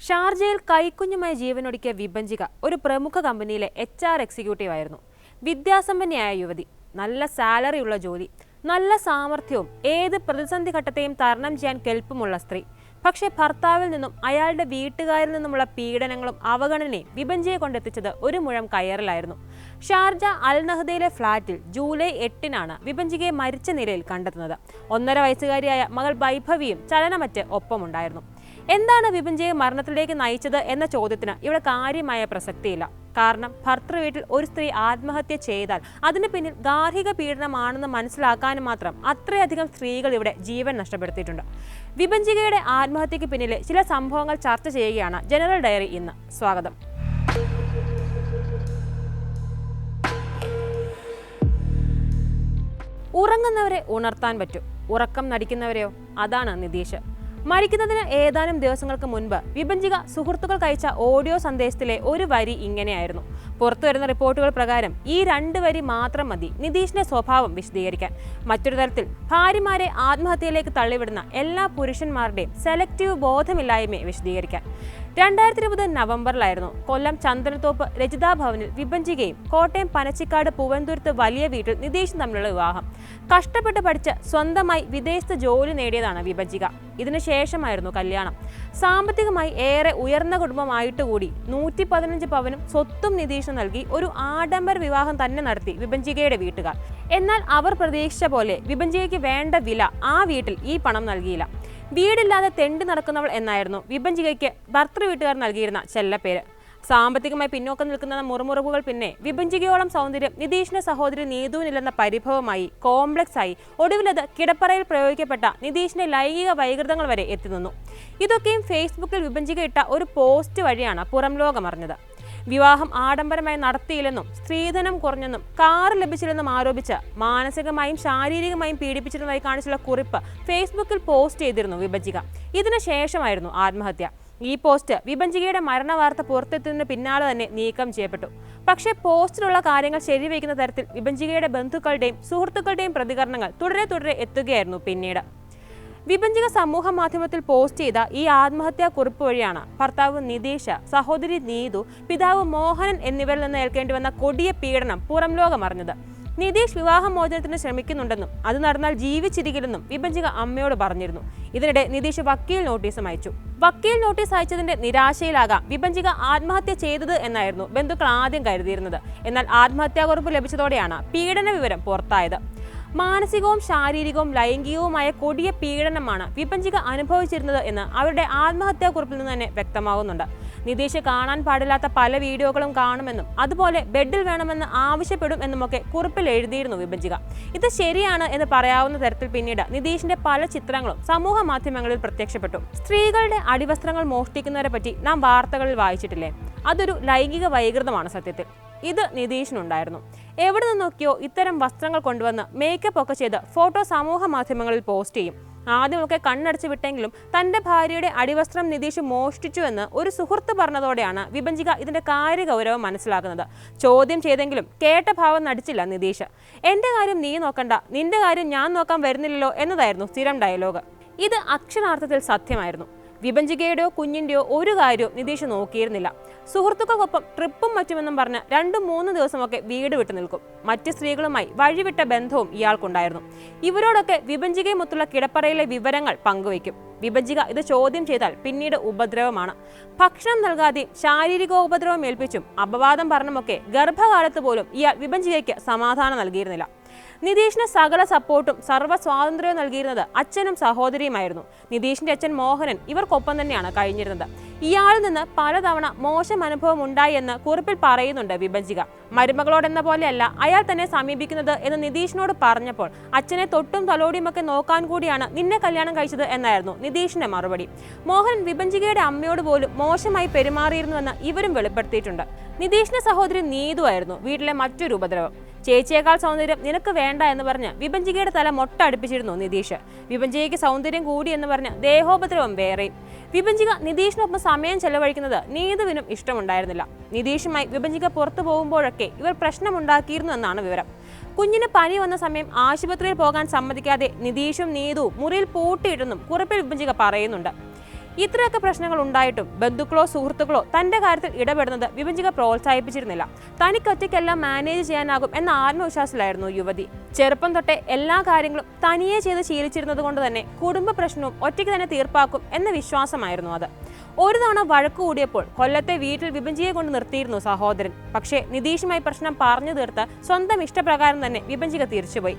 ഷാർജയിൽ കൈക്കുഞ്ഞുമായി ജീവനൊടുക്കിയ വിഭജിക ഒരു പ്രമുഖ കമ്പനിയിലെ HR എക്സിക്യൂട്ടീവ് ആയിരുന്നു. വിദ്യാസമ്പന്നയായ യുവതി, നല്ല സാലറിയുള്ള ജോലി, നല്ല സാമർഥ്യവും ഏത് പ്രതിസന്ധി ഘട്ടത്തെയും തരണം ചെയ്യാൻ കെൽപ്പുമുള്ള സ്ത്രീ. പക്ഷേ ഭർത്താവിൽ നിന്നും അയാളുടെ വീട്ടുകാരിൽ നിന്നുമുള്ള പീഡനങ്ങളും അവഗണനയും വിഭജിയെ കൊണ്ടെത്തിച്ചത് ഒരു മുഴം കയറിലായിരുന്നു. ഷാർജ അൽ നഹ്ദയിലെ ഫ്ളാറ്റിൽ ജൂലൈ 8-നാണ് വിഭജികയെ മരിച്ച നിലയിൽ കണ്ടെത്തുന്നത്. 1.5 വയസ്സുകാരിയായ മകൾ വൈഭവിയും ചലനമറ്റ് ഒപ്പമുണ്ടായിരുന്നു. എന്താണ് വിഭജിയെ മരണത്തിലേക്ക് നയിച്ചത് എന്ന ചോദ്യത്തിന് ഇവിടെ കാര്യമായ പ്രസക്തിയില്ല. കാരണം ഭർത്തൃ വീട്ടിൽ ഒരു സ്ത്രീ ആത്മഹത്യ ചെയ്താൽ അതിന് പിന്നിൽ ഗാർഹിക പീഡനമാണെന്ന് മനസ്സിലാക്കാനും മാത്രം അത്രയധികം സ്ത്രീകൾ ഇവിടെ ജീവൻ നഷ്ടപ്പെടുത്തിയിട്ടുണ്ട്. വിഭജികയുടെ ആത്മഹത്യക്ക് പിന്നിലെ ചില സംഭവങ്ങൾ ചർച്ച ചെയ്യുകയാണ് ജനറൽ ഡയറി ഇന്ന്. സ്വാഗതം. ഉറങ്ങുന്നവരെ ഉണർത്താൻ പറ്റും, ഉറക്കം നടിക്കുന്നവരെയോ? അതാണ് നിതീഷ്. മരിക്കുന്നതിന് ഏതാനും ദിവസങ്ങൾക്ക് മുൻപ് വിഭജിക സുഹൃത്തുക്കൾക്ക് അയച്ച ഓഡിയോ സന്ദേശത്തിലെ ഒരു വരി ഇങ്ങനെയായിരുന്നു. പുറത്തുവരുന്ന റിപ്പോർട്ടുകൾ പ്രകാരം ഈ 2 വരി മാത്രം മതി നിതീഷിന്റെ സ്വഭാവം വിശദീകരിക്കാൻ. മറ്റൊരു തരത്തിൽ ഭാര്യമാരെ ആത്മഹത്യയിലേക്ക് തള്ളിവിടുന്ന എല്ലാ പുരുഷന്മാരുടെയും സെലക്റ്റീവ് ബോധമില്ലായ്മയെ വിശദീകരിക്കാൻ. 2020 നവംബറിലായിരുന്നു കൊല്ലം ചന്ദനത്തോപ്പ് രജിതാ ഭവനിൽ വിഭജികയും കോട്ടയം പനച്ചിക്കാട് പൂവന്തുരുത്ത് വലിയ വീട്ടിൽ നിതീഷും തമ്മിലുള്ള വിവാഹം. കഷ്ടപ്പെട്ട് പഠിച്ച് സ്വന്തമായി വിദേശത്ത് ജോലി നേടിയതാണ് വിഭജിക. ഇതിനുശേഷമായിരുന്നു കല്യാണം. സാമ്പത്തികമായി ഏറെ ഉയർന്ന കുടുംബമായിട്ടുകൂടി 115 പവനും സ്വത്തും നിതീഷ് നൽകി ഒരു ആഡംബര വിവാഹം തന്നെ നടത്തി വിഭജികയുടെ വീട്ടുകാർ. എന്നാൽ അവർ പ്രതീക്ഷിച്ച പോലെ വിഭജികയ്ക്ക് വേണ്ട വില ആ വീട്ടിൽ ഈ പണം നൽകിയില്ല. വീടില്ലാതെ തെണ്ടി നടക്കുന്നവൾ എന്നായിരുന്നു വിഭജികയ്ക്ക് ഭർത്തൃ വീട്ടുകാർ നൽകിയിരുന്ന ചെല്ലപ്പേര്. സാമ്പത്തികമായി പിന്നോക്കം നിൽക്കുന്ന മുറുമുറുകൾ പിന്നെ വിഭജികയോളം സൗന്ദര്യം നിതീഷിന്റെ സഹോദരി നീതുവിനില്ലെന്ന പരിഭവമായി കോംപ്ലക്സായി ഒടുവിലത് കിടപ്പറയിൽ പ്രയോഗിക്കപ്പെട്ട നിതീഷിന്റെ ലൈംഗിക വൈകൃതങ്ങൾ വരെ എത്തിനിന്നു. ഇതൊക്കെയും ഫേസ്ബുക്കിൽ വിഭജിക ഇട്ട ഒരു പോസ്റ്റ് വഴിയാണ് പുറം ലോകമറിഞ്ഞത്. വിവാഹം ആഡംബരമായി നടത്തിയില്ലെന്നും സ്ത്രീധനം കുറഞ്ഞെന്നും കാറ് ലഭിച്ചില്ലെന്നും ആരോപിച്ച് മാനസികമായും ശാരീരികമായും പീഡിപ്പിച്ചിരുന്നതായി കാണിച്ചുള്ള കുറിപ്പ് ഫേസ്ബുക്കിൽ പോസ്റ്റ് ചെയ്തിരുന്നു വിഭജിക. ഇതിനു ശേഷമായിരുന്നു ആത്മഹത്യ. ഈ പോസ്റ്റ് വിഭജികയുടെ മരണവാർത്ത പുറത്തെത്തുന്നതിന് പിന്നാലെ തന്നെ നീക്കം ചെയ്യപ്പെട്ടു. പക്ഷേ പോസ്റ്റിലുള്ള കാര്യങ്ങൾ ശരിവയ്ക്കുന്ന തരത്തിൽ വിഭജികയുടെ ബന്ധുക്കളുടെയും സുഹൃത്തുക്കളുടെയും പ്രതികരണങ്ങൾ തുടരെ എത്തുകയായിരുന്നു. പിന്നീട് വിഭജിക സമൂഹ മാധ്യമത്തിൽ പോസ്റ്റ് ചെയ്ത ഈ ആത്മഹത്യാ കുറിപ്പ് വഴിയാണ് ഭർത്താവ് നിതീഷ്, സഹോദരി നീതു, പിതാവ് മോഹനൻ എന്നിവരിൽ നിന്ന് ഏൽക്കേണ്ടി വന്ന കൊടിയ പീഡനം പുറം ലോകമറിഞ്ഞത്. നിതീഷ് വിവാഹമോചനത്തിന് ശ്രമിക്കുന്നുണ്ടെന്നും അത് നടന്നാൽ ജീവിച്ചിരിക്കില്ലെന്നും വിഭജിക അമ്മയോട് പറഞ്ഞിരുന്നു. ഇതിനിടെ നിതീഷ് വക്കീൽ നോട്ടീസും അയച്ചു. വക്കീൽ നോട്ടീസ് അയച്ചതിന്റെ നിരാശയിലാകാം വിഭജിക ആത്മഹത്യ ചെയ്തത് എന്നായിരുന്നു ബന്ധുക്കൾ ആദ്യം കരുതിയിരുന്നത്. എന്നാൽ ആത്മഹത്യാക്കുറിപ്പ് ലഭിച്ചതോടെയാണ് പീഡന വിവരം പുറത്തായത്. മാനസികവും ശാരീരികവും ലൈംഗികവുമായ കൊടിയ പീഡനമാണ് വിഭജിക അനുഭവിച്ചിരുന്നത് എന്ന് അവരുടെ ആത്മഹത്യാക്കുറിപ്പിൽ നിന്ന് തന്നെ വ്യക്തമാകുന്നുണ്ട്. നിതീഷ് കാണാൻ പാടില്ലാത്ത പല വീഡിയോകളും കാണുമെന്നും അതുപോലെ ബെഡിൽ വേണമെന്ന് ആവശ്യപ്പെടും എന്നുമൊക്കെ കുറിപ്പിൽ എഴുതിയിരുന്നു വിഭജിക. ഇത് ശരിയാണ് എന്ന് പറയാവുന്ന തരത്തിൽ പിന്നീട് നിതീഷിന്റെ പല ചിത്രങ്ങളും സമൂഹ മാധ്യമങ്ങളിൽ പ്രത്യക്ഷപ്പെട്ടു. സ്ത്രീകളുടെ അടിവസ്ത്രങ്ങൾ മോഷ്ടിക്കുന്നവരെ പറ്റി നാം വാർത്തകളിൽ വായിച്ചിട്ടില്ലേ? അതൊരു ലൈംഗിക വൈകൃതമാണ് സത്യത്തിൽ. ഇത് നിതീഷിനുണ്ടായിരുന്നു. എവിടെ നിന്നൊക്കെയോ ഇത്തരം വസ്ത്രങ്ങൾ കൊണ്ടുവന്ന് മേക്കപ്പ് ഒക്കെ ചെയ്ത് ഫോട്ടോ സമൂഹ മാധ്യമങ്ങളിൽ പോസ്റ്റ് ചെയ്യും. ആദ്യമൊക്കെ കണ്ണടച്ചു വിട്ടെങ്കിലും തന്റെ ഭാര്യയുടെ അടിവസ്ത്രം നിതീഷ് മോഷ്ടിച്ചു എന്ന് ഒരു സുഹൃത്ത് പറഞ്ഞതോടെയാണ് വിഭജിക ഇതിന്റെ കാര്യഗൗരവം മനസ്സിലാക്കുന്നത്. ചോദ്യം ചെയ്തെങ്കിലും കേട്ട ഭാവം നടിച്ചില്ല നിതീഷ്. എന്റെ കാര്യം നീ നോക്കണ്ട, നിന്റെ കാര്യം ഞാൻ നോക്കാൻ വരുന്നില്ലല്ലോ എന്നതായിരുന്നു സ്ഥിരം ഡയലോഗ്. ഇത് അക്ഷരാർത്ഥത്തിൽ സത്യമായിരുന്നു. വിഭജികയുടെയോ കുഞ്ഞിന്റെയോ ഒരു കാര്യവും നിതീഷ് നോക്കിയിരുന്നില്ല. സുഹൃത്തുക്കൾക്കൊപ്പം ട്രിപ്പും മറ്റുമെന്നും പറഞ്ഞ് 2-3 ദിവസമൊക്കെ വീട് വിട്ടു നിൽക്കും. മറ്റ് സ്ത്രീകളുമായി വഴിവിട്ട ബന്ധവും ഇയാൾക്കുണ്ടായിരുന്നു. ഇവരോടൊക്കെ വിഭജികയുമൊത്തുള്ള കിടപ്പറയിലെ വിവരങ്ങൾ പങ്കുവയ്ക്കും. വിഭജിക ഇത് ചോദ്യം ചെയ്താൽ പിന്നീട് ഉപദ്രവമാണ്. ഭക്ഷണം നൽകാതെയും ശാരീരികോപദ്രവം ഏൽപ്പിച്ചും അപവാദം പറഞ്ഞുമൊക്കെ ഗർഭകാലത്ത് പോലും ഇയാൾ വിഭജികയ്ക്ക് സമാധാനം നൽകിയിരുന്നില്ല. നിതീഷിന് സകല സപ്പോർട്ടും സർവ്വ സ്വാതന്ത്ര്യവും നൽകിയിരുന്നത് അച്ഛനും സഹോദരിയുമായിരുന്നു. നിതീഷിന്റെ അച്ഛൻ മോഹനൻ ഇവർക്കൊപ്പം തന്നെയാണ് കഴിഞ്ഞിരുന്നത്. ഇയാളിൽ നിന്ന് പലതവണ മോശം അനുഭവം ഉണ്ടായി എന്ന് കുറിപ്പിൽ പറയുന്നുണ്ട് വിഭജിക. മരുമകളോടെന്ന പോലെയല്ല അയാൾ തന്നെ സമീപിക്കുന്നത് എന്ന് നിതീഷിനോട് പറഞ്ഞപ്പോൾ അച്ഛനെ തൊട്ടും തലോടിയുമൊക്കെ നോക്കാൻ കൂടിയാണ് നിന്നെ കല്യാണം കഴിച്ചത് എന്നായിരുന്നു നിതീഷിന്റെ മറുപടി. മോഹനൻ വിഭജികയുടെ അമ്മയോട് പോലും മോശമായി പെരുമാറിയിരുന്നുവെന്ന് ഇവരും വെളിപ്പെടുത്തിയിട്ടുണ്ട്. നിതീഷിന്റെ സഹോദരി നീതു ആയിരുന്നു വീട്ടിലെ മറ്റൊരു ഉപദ്രവം. ചേച്ചിയേക്കാൾ സൗന്ദര്യം നിനക്ക് വേണ്ട എന്ന് പറഞ്ഞ് വിഭജികയുടെ തല മൊട്ട അടുപ്പിച്ചിരുന്നു നിതീഷ്. വിഭജികയ്ക്ക് സൗന്ദര്യം കൂടി എന്ന് പറഞ്ഞ് ദേഹോപദ്രവം വേറെയും. വിഭജിക നിതീഷിനൊപ്പം സമയം ചെലവഴിക്കുന്നത് നീതുവിനും ഇഷ്ടമുണ്ടായിരുന്നില്ല. നിതീഷുമായി വിഭജിക പുറത്തു പോകുമ്പോഴൊക്കെ ഇവർ പ്രശ്നമുണ്ടാക്കിയിരുന്നു എന്നാണ് വിവരം. കുഞ്ഞിന് പനി വന്ന സമയം ആശുപത്രിയിൽ പോകാൻ സമ്മതിക്കാതെ നിതീഷും നീതുവും മുറിയിൽ പൂട്ടിയിട്ടെന്നും കുറിപ്പിൽ വിഭജിക പറയുന്നുണ്ട്. ഇത്രയൊക്കെ പ്രശ്നങ്ങൾ ഉണ്ടായിട്ടും ബന്ധുക്കളോ സുഹൃത്തുക്കളോ തന്റെ കാര്യത്തിൽ ഇടപെടുന്നത് വിഭജിക പ്രോത്സാഹിപ്പിച്ചിരുന്നില്ല. തനിക്കൊറ്റയ്ക്കെല്ലാം മാനേജ് ചെയ്യാനാകും എന്ന ആത്മവിശ്വാസത്തിലായിരുന്നു യുവതി. ചെറുപ്പം തൊട്ടേ എല്ലാ കാര്യങ്ങളും തനിയെ ചെയ്ത് ശീലിച്ചിരുന്നത് കൊണ്ട് തന്നെ കുടുംബ പ്രശ്നവും ഒറ്റയ്ക്ക് തന്നെ തീർപ്പാക്കും എന്ന വിശ്വാസമായിരുന്നു അത്. ഒരു തവണ വഴക്ക് കൂടിയപ്പോൾ കൊല്ലത്തെ വീട്ടിൽ വിഭജിയെ കൊണ്ട് നിർത്തിയിരുന്നു സഹോദരൻ. പക്ഷേ നിതീഷുമായി പ്രശ്നം പറഞ്ഞു തീർത്ത് സ്വന്തം ഇഷ്ടപ്രകാരം തന്നെ വിഭജിക തിരിച്ചുപോയി.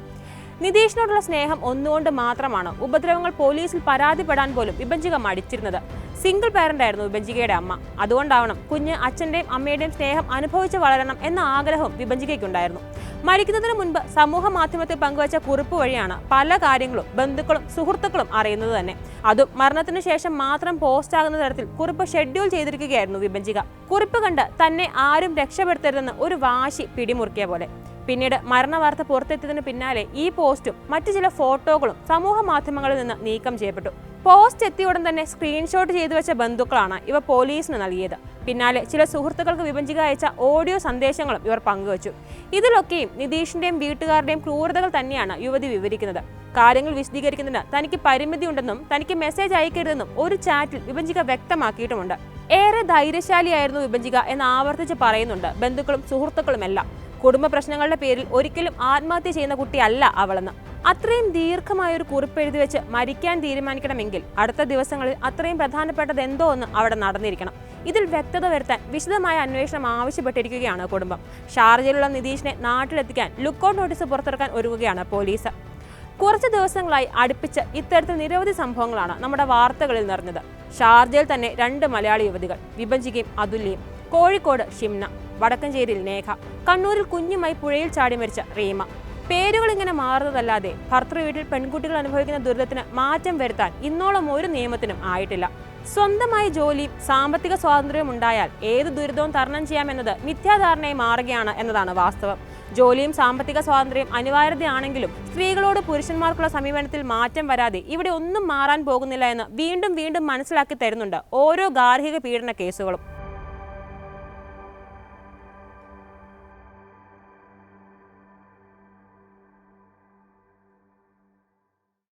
നിതീഷിനോടുള്ള സ്നേഹം ഒന്നുകൊണ്ട് മാത്രമാണ് ഉപദ്രവങ്ങൾ പോലീസിൽ പരാതിപ്പെടാൻ പോലും വിഭജിക മടിച്ചിരുന്നത്. സിംഗിൾ പാരന്റ് ആയിരുന്നു വിഭജികയുടെ അമ്മ. അതുകൊണ്ടാവണം കുഞ്ഞ് അച്ഛന്റെയും അമ്മയുടെയും സ്നേഹം അനുഭവിച്ച് വളരണം എന്ന ആഗ്രഹവും വിഭജികയ്ക്കുണ്ടായിരുന്നു. മരിക്കുന്നതിന് മുൻപ് സമൂഹ മാധ്യമത്തിൽ പങ്കുവച്ച കുറിപ്പ് വഴിയാണ് പല കാര്യങ്ങളും ബന്ധുക്കളും സുഹൃത്തുക്കളും അറിയുന്നത് തന്നെ. അതും മരണത്തിനു ശേഷം മാത്രം പോസ്റ്റ് ആകുന്ന തരത്തിൽ കുറിപ്പ് ഷെഡ്യൂൾ ചെയ്തിരിക്കുകയായിരുന്നു വിഭജിക. കുറിപ്പ് കണ്ട് തന്നെ ആരും രക്ഷപ്പെടുത്തരുതെന്ന് ഒരു വാശി പിടിമുറുക്കിയ പോലെ. പിന്നീട് മരണവാർത്ത പുറത്തെത്തിയതിനു പിന്നാലെ ഈ പോസ്റ്റും മറ്റു ചില ഫോട്ടോകളും സമൂഹ മാധ്യമങ്ങളിൽ നിന്ന് നീക്കം ചെയ്യപ്പെട്ടു. പോസ്റ്റ് എത്തിയ ഉടൻ തന്നെ സ്ക്രീൻഷോട്ട് ചെയ്തു വെച്ച ബന്ധുക്കളാണ് ഇവ പോലീസിന് നൽകിയത്. പിന്നാലെ ചില സുഹൃത്തുക്കൾക്ക് വിഭജിക അയച്ച ഓഡിയോ സന്ദേശങ്ങളും ഇവർ പങ്കുവച്ചു. ഇതിലൊക്കെയും നിതീഷിന്റെയും വീട്ടുകാരുടെയും ക്രൂരതകൾ തന്നെയാണ് യുവതി വിവരിക്കുന്നത്. കാര്യങ്ങൾ വിശദീകരിക്കുന്നതിന് തനിക്ക് പരിമിതിയുണ്ടെന്നും തനിക്ക് മെസ്സേജ് അയക്കരുതെന്നും ഒരു ചാറ്റിൽ വിഭജിക വ്യക്തമാക്കിയിട്ടുമുണ്ട്. ഏറെ ധൈര്യശാലിയായിരുന്നു വിഭജിക എന്ന് ആവർത്തിച്ച് പറയുന്നുണ്ട് ബന്ധുക്കളും സുഹൃത്തുക്കളുമെല്ലാം. കുടുംബ പ്രശ്നങ്ങളുടെ പേരിൽ ഒരിക്കലും ആത്മഹത്യ ചെയ്യുന്ന കുട്ടിയല്ല അവളെന്ന്. അത്രയും ദീർഘമായൊരു കുറിപ്പ് എഴുതി വെച്ച് മരിക്കാൻ തീരുമാനിക്കണമെങ്കിൽ അടുത്ത ദിവസങ്ങളിൽ അത്രയും പ്രധാനപ്പെട്ടത് എന്തോ ഒന്ന് അവിടെ നടന്നിരിക്കണം. ഇതിൽ വ്യക്തത വരുത്താൻ വിശദമായ അന്വേഷണം ആവശ്യപ്പെട്ടിരിക്കുകയാണ് കുടുംബം. ഷാർജയിലുള്ള നിതീഷിനെ നാട്ടിലെത്തിക്കാൻ ലുക്കൌട്ട് നോട്ടീസ് പുറത്തിറക്കാൻ ഒരുങ്ങുകയാണ് പോലീസ്. കുറച്ച് ദിവസങ്ങളായി അടുപ്പിച്ച് ഇത്തരത്തിൽ നിരവധി സംഭവങ്ങളാണ് നമ്മുടെ വാർത്തകളിൽ നിറഞ്ഞത്. ഷാർജയിൽ തന്നെ 2 മലയാളി യുവതികൾ, വിഭജികയും അതുല്യയും. കോഴിക്കോട് ഷിംന, വടക്കഞ്ചേരിയിൽ നേഹ, കണ്ണൂരിൽ കുഞ്ഞുമായി പുഴയിൽ ചാടി മരിച്ച റീമ. പേരുകൾ ഇങ്ങനെ മാറുന്നതല്ലാതെ ഭർത്തൃ വീട്ടിൽ പെൺകുട്ടികൾ അനുഭവിക്കുന്ന ദുരിതത്തിന് മാറ്റം വരുത്താൻ ഇന്നോളം ഒരു നിയമത്തിനും ആയിട്ടില്ല. സ്വന്തമായി ജോലിയും സാമ്പത്തിക സ്വാതന്ത്ര്യവും ഉണ്ടായാൽ ഏത് ദുരിതവും തരണം ചെയ്യാമെന്നത് മിഥ്യാധാരണയായി മാറുകയാണ് എന്നതാണ് വാസ്തവം. ജോലിയും സാമ്പത്തിക സ്വാതന്ത്ര്യം അനിവാര്യതയാണെങ്കിലും സ്ത്രീകളോട് പുരുഷന്മാർക്കുള്ള സമീപനത്തിൽ മാറ്റം വരാതെ ഇവിടെ ഒന്നും മാറാൻ പോകുന്നില്ല എന്ന് വീണ്ടും വീണ്ടും മനസ്സിലാക്കി തരുന്നുണ്ട് ഓരോ ഗാർഹിക പീഡന കേസുകളും.